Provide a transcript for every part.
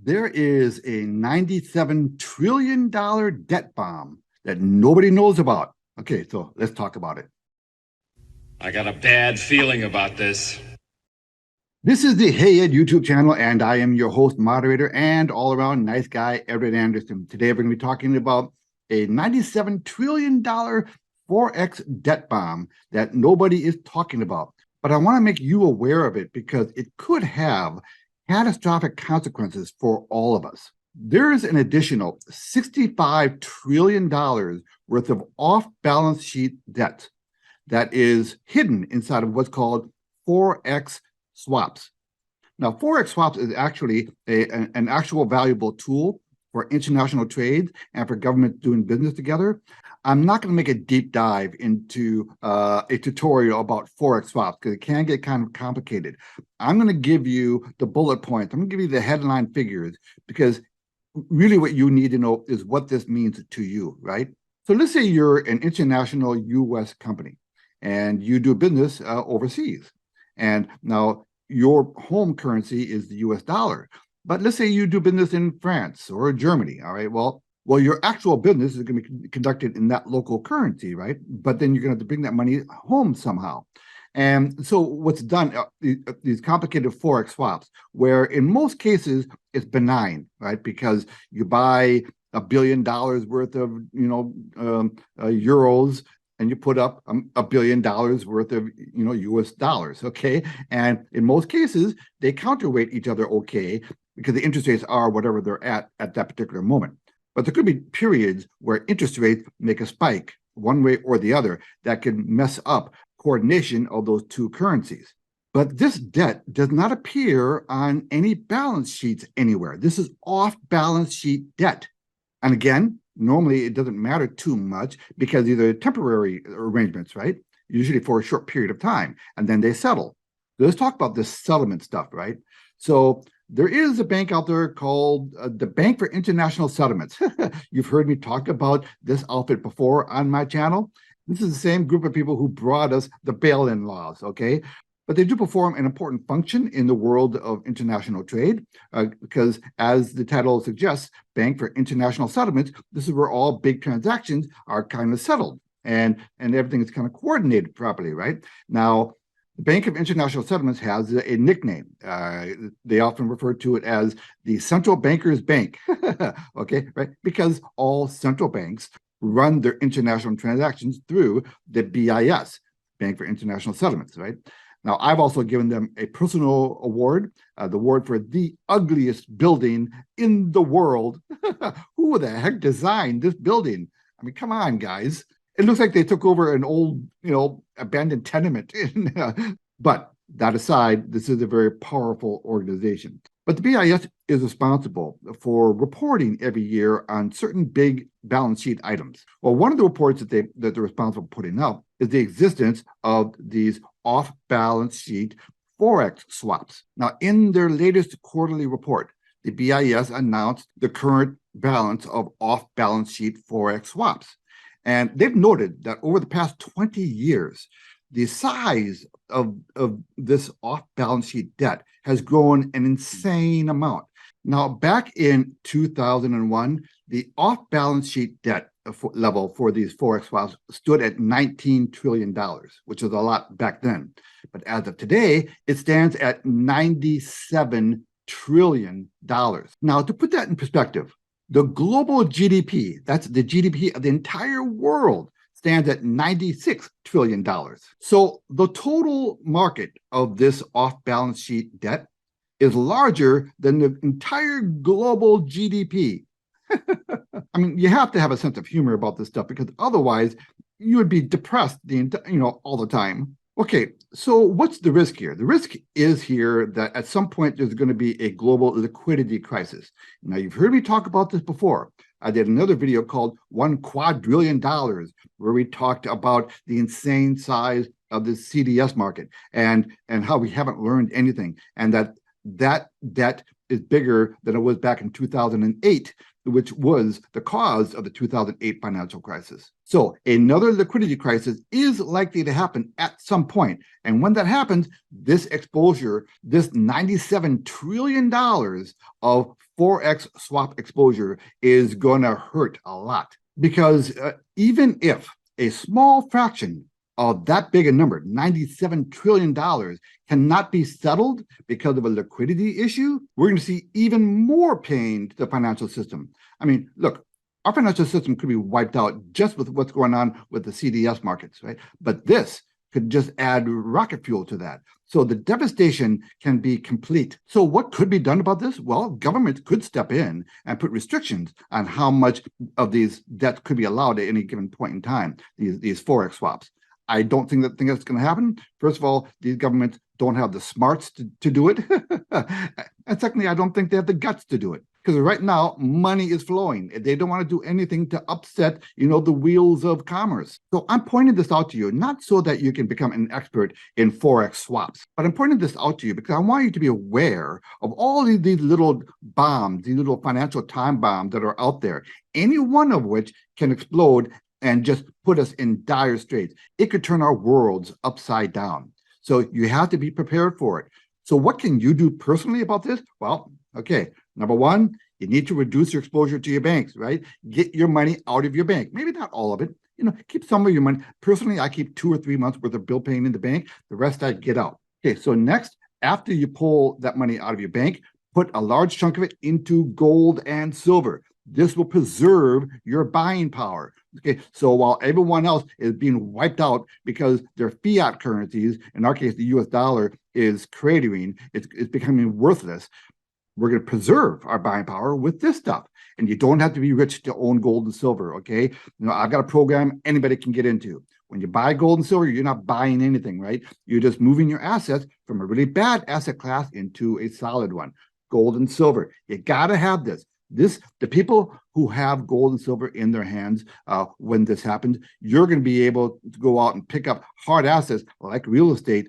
There is a $97 trillion debt bomb that nobody knows about. Okay, so let's talk about it. I got a bad feeling about this. This is the Hey Ed YouTube channel, and I am your host, moderator, and all-around nice guy, Everett Anderson. Today, we're going to be talking about a $97 trillion Forex debt bomb that nobody is talking about. But I want to make you aware of it because it could have catastrophic consequences for all of us. There is an additional $65 trillion worth of off-balance sheet debt that is hidden inside of what's called Forex swaps. Now, Forex swaps is actually an actual valuable tool for international trade and for governments doing business together. I'm not going to make a deep dive into a tutorial about Forex swaps because it can get kind of complicated. I'm going to give you the bullet points. I'm going to give you the headline figures because really what you need to know is what this means to you, right? So let's say you're an international U.S. company and you do business overseas. And now your home currency is the US dollar. But let's say you do business in France or Germany, all right? Well, your actual business is going to be conducted in that local currency, right? But then you're going to have to bring that money home somehow. And so what's done, these complicated Forex swaps, where in most cases it's benign, right? Because you buy $1 billion worth of, euros, and you put up $1 billion worth of, US dollars, okay? And in most cases, they counterweight each other okay, because the interest rates are whatever they're at that particular moment. But there could be periods where interest rates make a spike one way or the other that can mess up coordination of those two currencies. But this debt does not appear on any balance sheets anywhere. This is off-balance sheet debt. And again, normally it doesn't matter too much because these are temporary arrangements, right? Usually for a short period of time, and then they settle. So let's talk about this settlement stuff, right? So there is a bank out there called the Bank for International Settlements. You've heard me talk about this outfit before on my channel. This is the same group of people who brought us the bail-in laws, okay? But they do perform an important function in the world of international trade because, as the title suggests, Bank for International Settlements, this is where all big transactions are kind of settled and everything is kind of coordinated properly, right? Now, the Bank of International Settlements has a nickname. They often refer to it as the Central Bankers Bank, okay, right? Because all central banks run their international transactions through the BIS, Bank for International Settlements, right? Now, I've also given them a personal award, the award for the ugliest building in the world. Who the heck designed this building? I mean, come on, guys. It looks like they took over an old, abandoned tenement. But that aside, this is a very powerful organization. But the BIS is responsible for reporting every year on certain big balance sheet items. Well, one of the reports that they're responsible for putting out is the existence of these off-balance sheet Forex swaps. Now, in their latest quarterly report, the BIS announced the current balance of off-balance sheet Forex swaps. And they've noted that over the past 20 years, the size of this off-balance sheet debt has grown an insane amount. Now, back in 2001, the off-balance sheet debt level for these Forex swaps stood at $19 trillion, which is a lot back then. But as of today, it stands at $97 trillion. Now, to put that in perspective, the global GDP, that's the GDP of the entire world, stands at $96 trillion. So the total market of this off-balance sheet debt is larger than the entire global GDP. I mean, you have to have a sense of humor about this stuff because otherwise you would be depressed all the time. Okay, so what's the risk here? The risk is here that at some point there's going to be a global liquidity crisis. Now, you've heard me talk about this before. I did another video called $1 quadrillion, where we talked about the insane size of the CDS market and how we haven't learned anything, and that debt is bigger than it was back in 2008, which was the cause of the 2008 financial crisis. So another liquidity crisis is likely to happen at some point. And when that happens, this exposure, this $97 trillion of Forex swap exposure is going to hurt a lot. Because even if a small fraction of that big a number, $97 trillion, cannot be settled because of a liquidity issue, we're going to see even more pain to the financial system. I mean, look, our financial system could be wiped out just with what's going on with the CDS markets, right? But this could just add rocket fuel to that. So the devastation can be complete. So what could be done about this? Well, governments could step in and put restrictions on how much of these debts could be allowed at any given point in time, these Forex swaps. I don't think that's going to happen. First of all, these governments don't have the smarts to do it. And secondly, I don't think they have the guts to do it. Because right now, money is flowing. They don't want to do anything to upset, the wheels of commerce. So I'm pointing this out to you, not so that you can become an expert in Forex swaps, but I'm pointing this out to you because I want you to be aware of all these little bombs, these little financial time bombs that are out there, any one of which can explode and just put us in dire straits. It could turn our worlds upside down. So you have to be prepared for it. So what can you do personally about this? Well, okay, number one, you need to reduce your exposure to your banks, right? Get your money out of your bank. Maybe not all of it. Keep some of your money. Personally, I keep 2 or 3 months worth of bill paying in the bank. The rest I get out. Okay, so next, after you pull that money out of your bank, put a large chunk of it into gold and silver. This will preserve your buying power. Okay, so while everyone else is being wiped out because their fiat currencies, in our case, the US dollar, is cratering, it's becoming worthless, we're going to preserve our buying power with this stuff. And you don't have to be rich to own gold and silver, okay? I've got a program anybody can get into. When you buy gold and silver, you're not buying anything, right? You're just moving your assets from a really bad asset class into a solid one. Gold and silver. You got to have this. The people who have gold and silver in their hands when this happens, you're going to be able to go out and pick up hard assets like real estate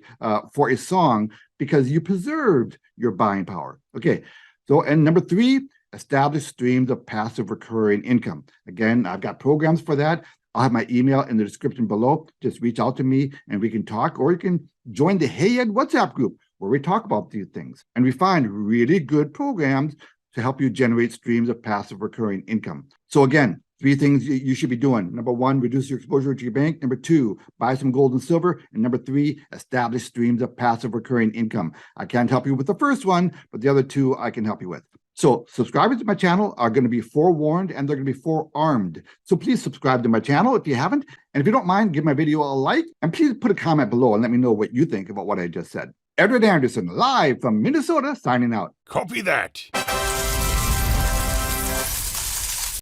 for a song because you preserved your buying power. Okay, so and number 3, establish streams of passive recurring income. Again, I've got programs for that. I'll have my email in the description below. Just reach out to me and we can talk, or you can join the Hey Ed WhatsApp group where we talk about these things. And we find really good programs to help you generate streams of passive recurring income. So again, 3 things you should be doing. Number 1, reduce your exposure to your bank. Number 2, buy some gold and silver. And number 3, establish streams of passive recurring income. I can't help you with the first one, but the other 2 I can help you with. So subscribers to my channel are going to be forewarned and they're going to be forearmed. So please subscribe to my channel if you haven't. And if you don't mind, give my video a like and please put a comment below and let me know what you think about what I just said. Edward Anderson, live from Minnesota, signing out. Copy that.